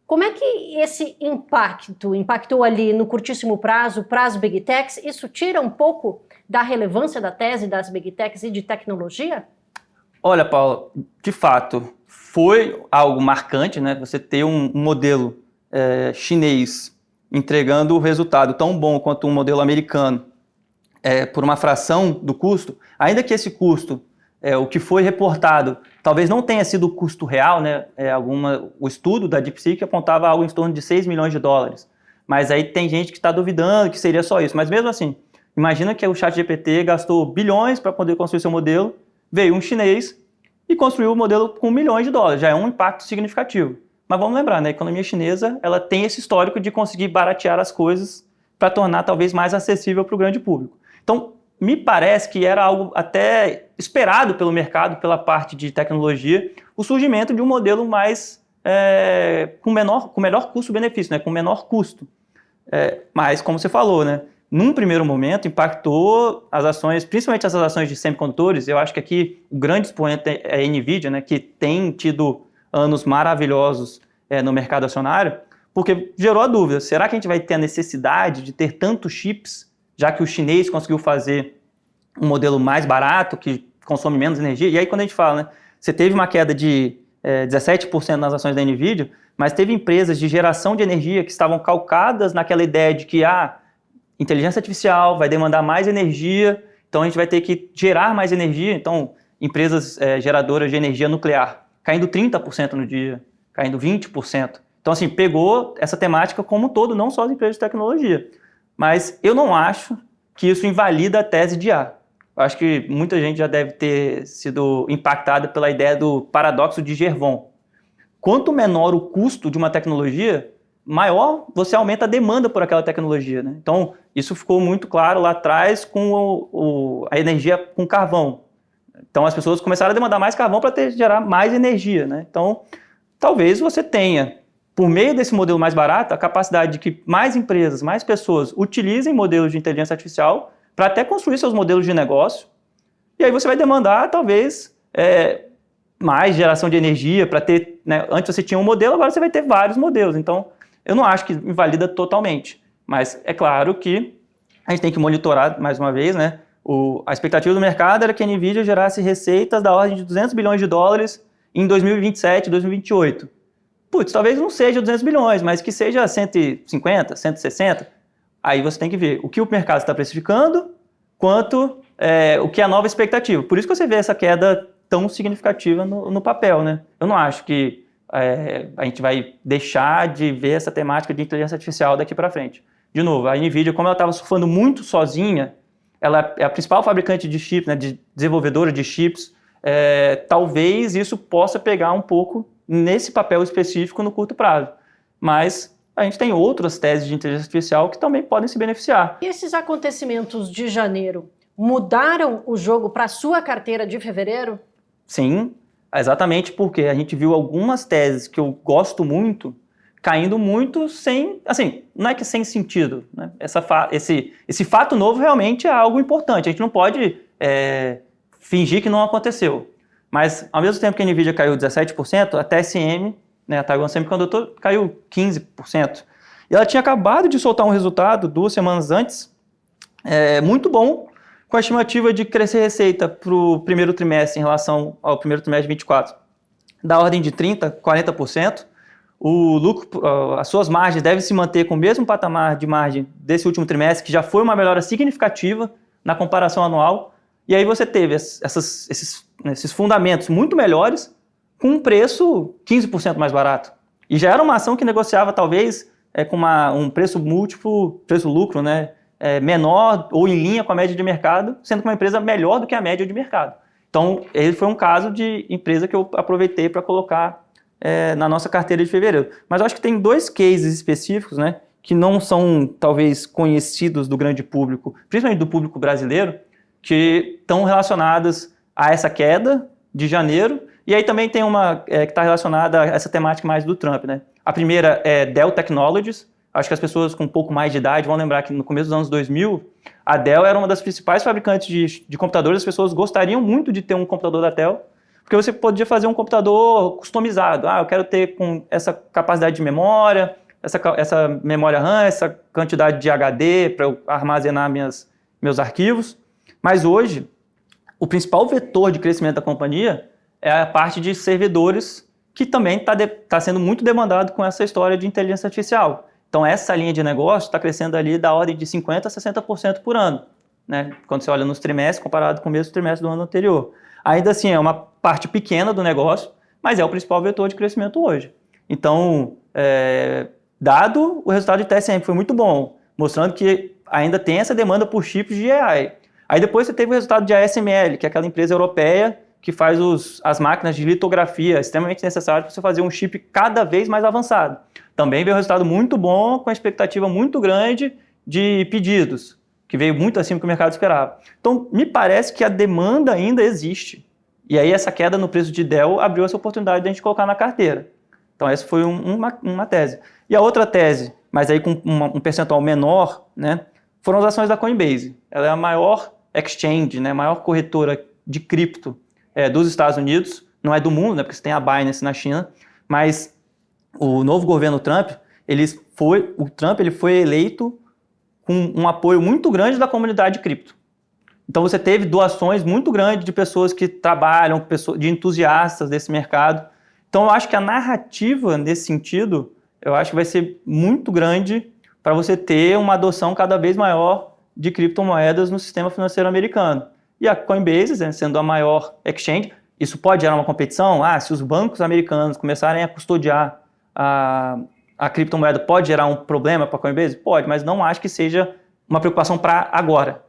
Como é que esse impactou ali no curtíssimo prazo para as Big Techs? Isso tira um pouco da relevância da tese das Big Techs e de tecnologia? Olha, Paula, de fato, foi algo marcante, né? Você ter um modelo chinês entregando o resultado tão bom quanto um modelo americano por uma fração do custo, ainda que esse custo, o que foi reportado, talvez não tenha sido o custo real, né? O estudo da DeepSeek apontava algo em torno de 6 milhões de dólares. Mas aí tem gente que está duvidando que seria só isso. Mas mesmo assim, imagina que o ChatGPT gastou bilhões para poder construir seu modelo, veio um chinês e construiu o modelo com milhões de dólares. Já é um impacto significativo. Mas vamos lembrar, né? A economia chinesa ela tem esse histórico de conseguir baratear as coisas para tornar talvez mais acessível para o grande público. Então, me parece que era algo até esperado pelo mercado, pela parte de tecnologia, o surgimento de um modelo mais com melhor custo-benefício, né? Com menor custo. Mas, como você falou, né? Num primeiro momento, impactou as ações, principalmente as ações de semicondutores. Eu acho que aqui o grande expoente é a NVIDIA, né? Que tem tido anos maravilhosos no mercado acionário, porque gerou a dúvida, será que a gente vai ter a necessidade de ter tantos chips, já que o chinês conseguiu fazer um modelo mais barato, que consome menos energia? E aí quando a gente fala, né, você teve uma queda de 17% nas ações da NVIDIA, mas teve empresas de geração de energia que estavam calcadas naquela ideia de que inteligência artificial vai demandar mais energia, então a gente vai ter que gerar mais energia. Então, empresas geradoras de energia nuclear caindo 30% no dia, caindo 20%. Então, assim, pegou essa temática como um todo, não só as empresas de tecnologia. Mas eu não acho que isso invalida a tese de A. Eu acho que muita gente já deve ter sido impactada pela ideia do paradoxo de Gervon. Quanto menor o custo de uma tecnologia, maior você aumenta a demanda por aquela tecnologia, né? Então, isso ficou muito claro lá atrás com a energia com carvão. Então, as pessoas começaram a demandar mais carvão para gerar mais energia, né? Então, talvez você tenha, por meio desse modelo mais barato, a capacidade de que mais empresas, mais pessoas utilizem modelos de inteligência artificial para até construir seus modelos de negócio. E aí você vai demandar, talvez, mais geração de energia para ter, né? Antes você tinha um modelo, agora você vai ter vários modelos. Então, eu não acho que invalida totalmente. Mas é claro que a gente tem que monitorar, mais uma vez, né? A expectativa do mercado era que a NVIDIA gerasse receitas da ordem de 200 bilhões de dólares em 2027, 2028. Putz, talvez não seja 200 bilhões, mas que seja 150, 160. Aí você tem que ver o que o mercado está precificando, quanto o que é a nova expectativa. Por isso que você vê essa queda tão significativa no papel, né? Eu não acho que a gente vai deixar de ver essa temática de inteligência artificial daqui para frente. De novo, a NVIDIA, como ela estava surfando muito sozinha, ela é a principal fabricante de chips, né, de desenvolvedora de chips, talvez isso possa pegar um pouco nesse papel específico no curto prazo. Mas a gente tem outras teses de inteligência artificial que também podem se beneficiar. E esses acontecimentos de janeiro mudaram o jogo para a sua carteira de fevereiro? Sim, exatamente porque a gente viu algumas teses que eu gosto muito caindo muito sem, assim, não é que sem sentido, né? Esse fato novo realmente é algo importante, a gente não pode fingir que não aconteceu. Mas, ao mesmo tempo que a NVIDIA caiu 17%, a TSM, né, a Taiwan Semiconductor, caiu 15%. E ela tinha acabado de soltar um resultado 2 semanas antes, muito bom, com a estimativa de crescer receita para o primeiro trimestre em relação ao primeiro trimestre de 24, da ordem de 30%, 40%. O lucro, as suas margens devem se manter com o mesmo patamar de margem desse último trimestre, que já foi uma melhora significativa na comparação anual. E aí você teve esses fundamentos muito melhores com um preço 15% mais barato. E já era uma ação que negociava talvez com um preço múltiplo, preço-lucro, né, menor ou em linha com a média de mercado, sendo que uma empresa melhor do que a média de mercado. Então, ele foi um caso de empresa que eu aproveitei para colocar na nossa carteira de fevereiro. Mas eu acho que tem 2 cases específicos, né, que não são talvez conhecidos do grande público, principalmente do público brasileiro, que estão relacionados a essa queda de janeiro E aí também tem uma que está relacionada a essa temática mais do Trump, né? A primeira é Dell Technologies. Acho que as pessoas com um pouco mais de idade vão lembrar que no começo dos anos 2000, a Dell era uma das principais fabricantes de computadores. As pessoas gostariam muito de ter um computador da Dell, porque você podia fazer um computador customizado. Eu quero ter com essa capacidade de memória, essa memória RAM, essa quantidade de HD para eu armazenar meus arquivos. Mas hoje, o principal vetor de crescimento da companhia é a parte de servidores, que também está sendo muito demandado com essa história de inteligência artificial. Então, essa linha de negócio está crescendo ali da ordem de 50% a 60% por ano, né? Quando você olha nos trimestres, comparado com o mesmo trimestre do ano anterior. Ainda assim, é uma parte pequena do negócio, mas é o principal vetor de crescimento hoje. Então, dado o resultado de TSM, foi muito bom, mostrando que ainda tem essa demanda por chips de AI. Aí depois você teve o resultado de ASML, que é aquela empresa europeia que faz as máquinas de litografia extremamente necessárias para você fazer um chip cada vez mais avançado. Também veio um resultado muito bom, com a expectativa muito grande de pedidos, que veio muito acima do que o mercado esperava. Então, me parece que a demanda ainda existe. E aí essa queda no preço de Dell abriu essa oportunidade de a gente colocar na carteira. Então, essa foi uma tese. E a outra tese, mas aí com um percentual menor, né, foram as ações da Coinbase. Ela é a maior exchange, né, a maior corretora de cripto dos Estados Unidos, não é do mundo, né, porque você tem a Binance na China, mas o novo governo Trump, ele foi eleito com um apoio muito grande da comunidade de cripto. Então você teve doações muito grandes de pessoas que trabalham, de entusiastas desse mercado. Então eu acho que a narrativa nesse sentido, eu acho que vai ser muito grande para você ter uma adoção cada vez maior de criptomoedas no sistema financeiro americano. E a Coinbase, né, sendo a maior exchange, isso pode gerar uma competição? Se os bancos americanos começarem a custodiar a criptomoeda, pode gerar um problema para a Coinbase? Pode, mas não acho que seja uma preocupação para agora,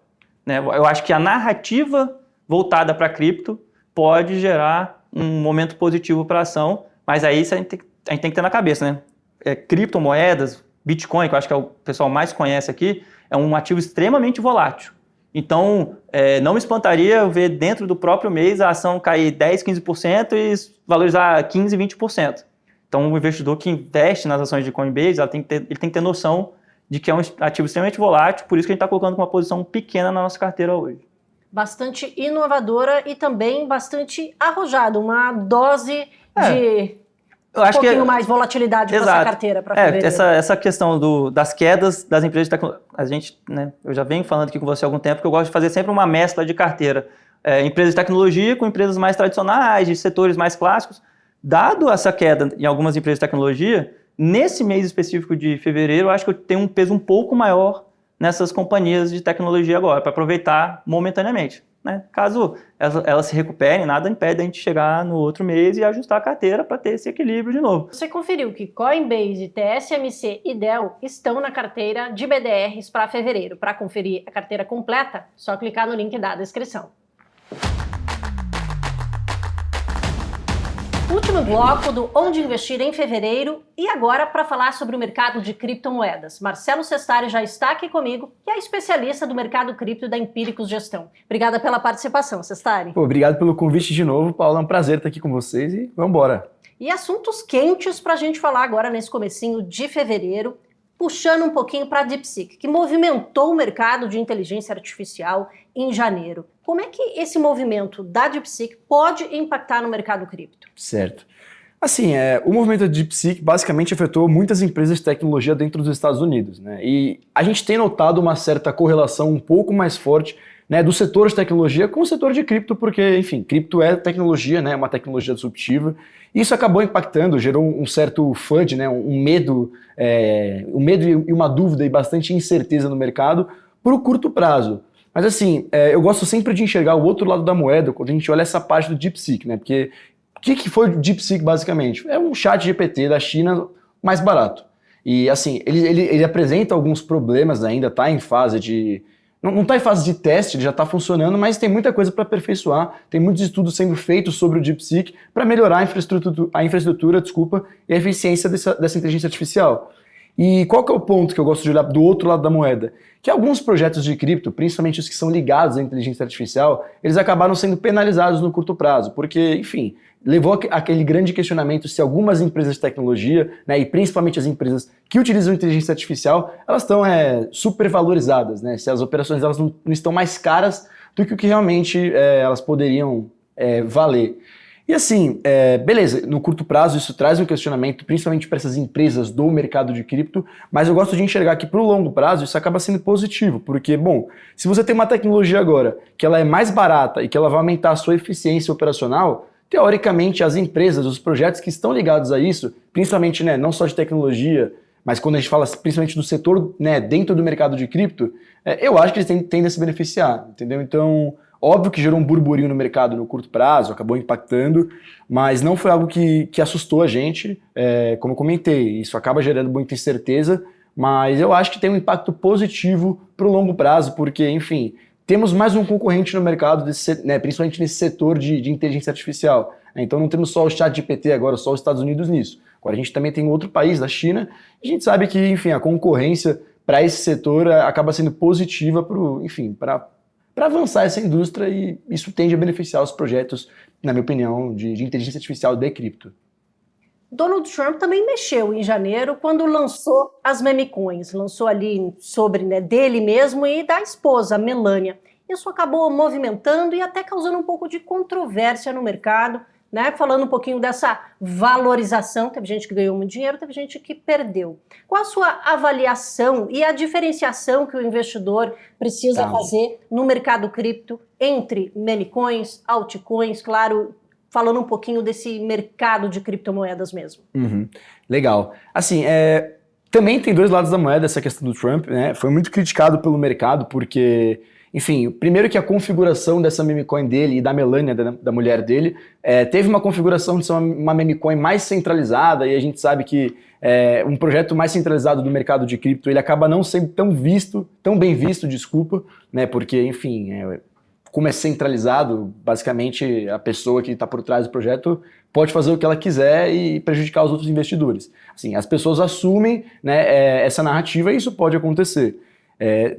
né? Eu acho que a narrativa voltada para a cripto pode gerar um momento positivo para a ação, mas aí a gente tem que ter na cabeça, né? Criptomoedas, Bitcoin, que eu acho que é o pessoal mais conhece aqui, é um ativo extremamente volátil. Então, não me espantaria eu ver dentro do próprio mês a ação cair 10, 15% e valorizar 15, 20%. Então, o investidor que investe nas ações de Coinbase, ele tem que ter noção de que é um ativo extremamente volátil, por isso que a gente está colocando com uma posição pequena na nossa carteira hoje. Bastante inovadora e também bastante arrojada, uma dose de mais volatilidade para essa carteira para fevereiro. Essa questão das quedas das empresas de tecnologia, eu já venho falando aqui com você há algum tempo que eu gosto de fazer sempre uma mescla de carteira. Empresas de tecnologia com empresas mais tradicionais, de setores mais clássicos. Dado essa queda em algumas empresas de tecnologia, nesse mês específico de fevereiro, eu acho que eu tenho um peso um pouco maior nessas companhias de tecnologia agora, para aproveitar momentaneamente, né? Caso elas se recuperem, nada impede a gente chegar no outro mês e ajustar a carteira para ter esse equilíbrio de novo. Você conferiu que Coinbase, TSMC e Dell estão na carteira de BDRs para fevereiro. Para conferir a carteira completa, só clicar no link da descrição. Último bloco do Onde Investir em Fevereiro e agora para falar sobre o mercado de criptomoedas. Marcelo Sestari já está aqui comigo e é especialista do mercado cripto da Empíricos Gestão. Obrigada pela participação, Sestari. Obrigado pelo convite de novo, Paula. É um prazer estar aqui com vocês e vamos embora. E assuntos quentes para a gente falar agora nesse comecinho de fevereiro, puxando um pouquinho para a DeepSeek, que movimentou o mercado de inteligência artificial em janeiro. Como é que esse movimento da DeepSeek pode impactar no mercado cripto? Certo. Assim, o movimento da DeepSeek basicamente afetou muitas empresas de tecnologia dentro dos Estados Unidos, né? E a gente tem notado uma certa correlação um pouco mais forte, né, do setor de tecnologia com o setor de cripto, porque, enfim, cripto é tecnologia, né, uma tecnologia disruptiva. Isso acabou impactando, gerou um certo FUD, né, um medo e uma dúvida e bastante incerteza no mercado por curto prazo. Mas assim, eu gosto sempre de enxergar o outro lado da moeda quando a gente olha essa parte do DeepSeek, né? Porque o que foi o DeepSeek basicamente? É um chat GPT da China mais barato. E assim, ele apresenta alguns problemas ainda, está em fase de... Não está em fase de teste, ele já está funcionando, mas tem muita coisa para aperfeiçoar, tem muitos estudos sendo feitos sobre o DeepSeek para melhorar a infraestrutura e a eficiência dessa inteligência artificial. E qual que é o ponto que eu gosto de olhar do outro lado da moeda? Que alguns projetos de cripto, principalmente os que são ligados à inteligência artificial, eles acabaram sendo penalizados no curto prazo, porque, enfim, levou aquele grande questionamento se algumas empresas de tecnologia, né, e principalmente as empresas que utilizam inteligência artificial, elas estão supervalorizadas, né, se as operações elas não estão mais caras do que o que realmente elas poderiam valer. E assim, beleza, no curto prazo isso traz um questionamento, principalmente para essas empresas do mercado de cripto, mas eu gosto de enxergar que para o longo prazo isso acaba sendo positivo, porque, bom, se você tem uma tecnologia agora que ela é mais barata e que ela vai aumentar a sua eficiência operacional, teoricamente as empresas, os projetos que estão ligados a isso, principalmente, né, não só de tecnologia, mas quando a gente fala principalmente do setor, né, dentro do mercado de cripto, eu acho que eles tendem a se beneficiar, entendeu? Então, óbvio que gerou um burburinho no mercado no curto prazo, acabou impactando, mas não foi algo que assustou a gente, como eu comentei, isso acaba gerando muita incerteza, mas eu acho que tem um impacto positivo para o longo prazo, porque, enfim, temos mais um concorrente no mercado, principalmente nesse setor de inteligência artificial. Então não temos só o ChatGPT agora, só os Estados Unidos nisso. Agora a gente também tem outro país, da China, e a gente sabe que, enfim, a concorrência para esse setor acaba sendo positiva para avançar essa indústria, e isso tende a beneficiar os projetos, na minha opinião, de inteligência artificial de cripto. Donald Trump também mexeu em janeiro quando lançou as memecoins, lançou ali sobre, né, dele mesmo e da esposa, Melania. Isso acabou movimentando e até causando um pouco de controvérsia no mercado, né, falando um pouquinho dessa valorização. Teve gente que ganhou muito dinheiro, teve gente que perdeu. Qual a sua avaliação e a diferenciação que o investidor precisa fazer no mercado cripto entre memecoins, altcoins, claro, falando um pouquinho desse mercado de criptomoedas mesmo? Legal. Assim, também tem dois lados da moeda essa questão do Trump, né? Foi muito criticado pelo mercado porque, enfim, primeiro que a configuração dessa memecoin dele e da Melania, da mulher dele, teve uma configuração de ser uma memecoin mais centralizada, e a gente sabe que um projeto mais centralizado do mercado de cripto, ele acaba não sendo tão bem visto, né? Porque, enfim, como é centralizado, basicamente a pessoa que está por trás do projeto pode fazer o que ela quiser e prejudicar os outros investidores. Assim, as pessoas assumem, né, essa narrativa, e isso pode acontecer.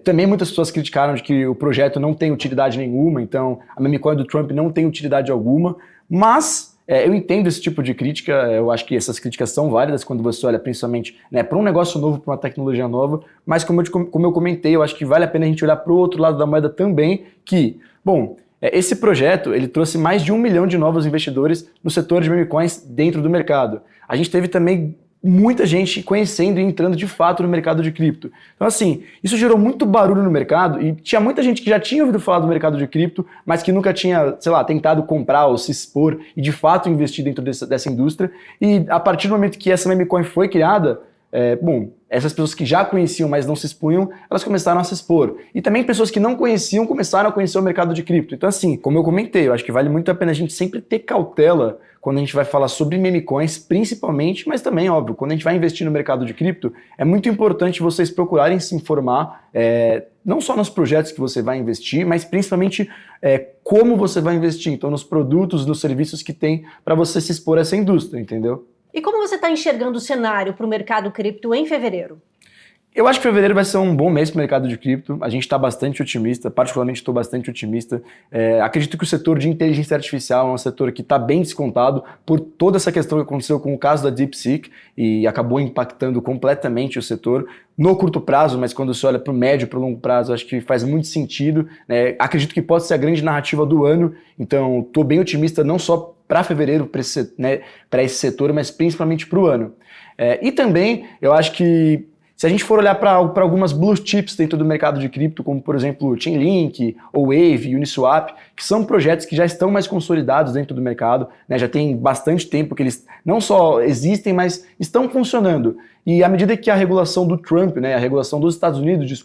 Também muitas pessoas criticaram de que o projeto não tem utilidade nenhuma, então a memecoin do Trump não tem utilidade alguma, mas eu entendo esse tipo de crítica, eu acho que essas críticas são válidas quando você olha principalmente, né, para um negócio novo, para uma tecnologia nova, mas como eu comentei, eu acho que vale a pena a gente olhar para o outro lado da moeda também, que, bom, esse projeto ele trouxe mais de 1 milhão de novos investidores no setor de memecoins dentro do mercado. A gente teve também muita gente conhecendo e entrando de fato no mercado de cripto. Então assim, isso gerou muito barulho no mercado, e tinha muita gente que já tinha ouvido falar do mercado de cripto, mas que nunca tinha, sei lá, tentado comprar ou se expor e de fato investir dentro dessa indústria. E a partir do momento que essa memecoin foi criada, bom, essas pessoas que já conheciam, mas não se expunham, elas começaram a se expor. E também pessoas que não conheciam começaram a conhecer o mercado de cripto. Então assim, como eu comentei, eu acho que vale muito a pena a gente sempre ter cautela quando a gente vai falar sobre memecoins, principalmente, mas também, óbvio, quando a gente vai investir no mercado de cripto, é muito importante vocês procurarem se informar, não só nos projetos que você vai investir, mas principalmente como você vai investir. Então nos produtos, nos serviços que tem para você se expor a essa indústria, entendeu? E como você está enxergando o cenário para o mercado cripto em fevereiro? Eu acho que fevereiro vai ser um bom mês para o mercado de cripto. A gente está bastante otimista, particularmente estou bastante otimista. Acredito que o setor de inteligência artificial é um setor que está bem descontado por toda essa questão que aconteceu com o caso da DeepSeek e acabou impactando completamente o setor no curto prazo, mas quando você olha para o médio e para o longo prazo, acho que faz muito sentido. Acredito que pode ser a grande narrativa do ano, então estou bem otimista não só para fevereiro, para esse setor, mas principalmente para o ano. E também eu acho que se a gente for olhar para algumas blue chips dentro do mercado de cripto, como por exemplo Chainlink, ou Wave, Uniswap, que são projetos que já estão mais consolidados dentro do mercado, né, já tem bastante tempo que eles não só existem, mas estão funcionando. E à medida que a regulação do Trump, né, a regulação dos Estados Unidos,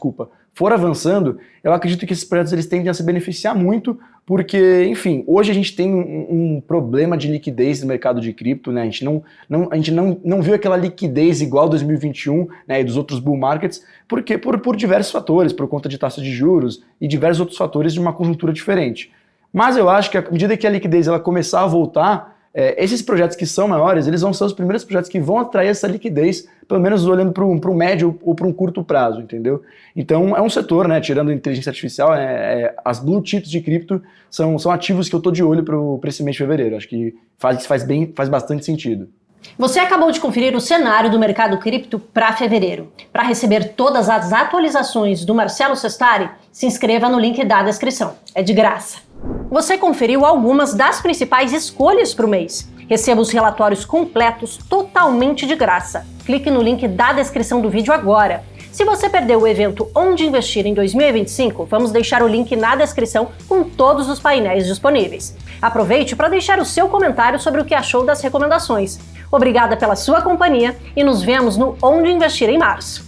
for avançando, eu acredito que esses projetos eles tendem a se beneficiar muito, porque, enfim, hoje a gente tem um problema de liquidez no mercado de cripto, né? A gente não viu aquela liquidez igual 2021, né, e dos outros bull markets, porque por diversos fatores, por conta de taxa de juros e diversos outros fatores de uma conjuntura diferente. Mas eu acho que à medida que a liquidez ela começar a voltar, esses projetos que são maiores, eles vão ser os primeiros projetos que vão atrair essa liquidez, pelo menos olhando para um médio ou para um curto prazo, entendeu? Então é um setor, né, tirando a inteligência artificial, as blue chips de cripto são ativos que eu estou de olho para esse mês de fevereiro. Acho que faz bastante sentido. Você acabou de conferir o cenário do mercado cripto para fevereiro. Para receber todas as atualizações do Marcelo Sestari, se inscreva no link da descrição. É de graça. Você conferiu algumas das principais escolhas para o mês. Receba os relatórios completos totalmente de graça. Clique no link da descrição do vídeo agora. Se você perdeu o evento Onde Investir em 2025, vamos deixar o link na descrição com todos os painéis disponíveis. Aproveite para deixar o seu comentário sobre o que achou das recomendações. Obrigada pela sua companhia e nos vemos no Onde Investir em março.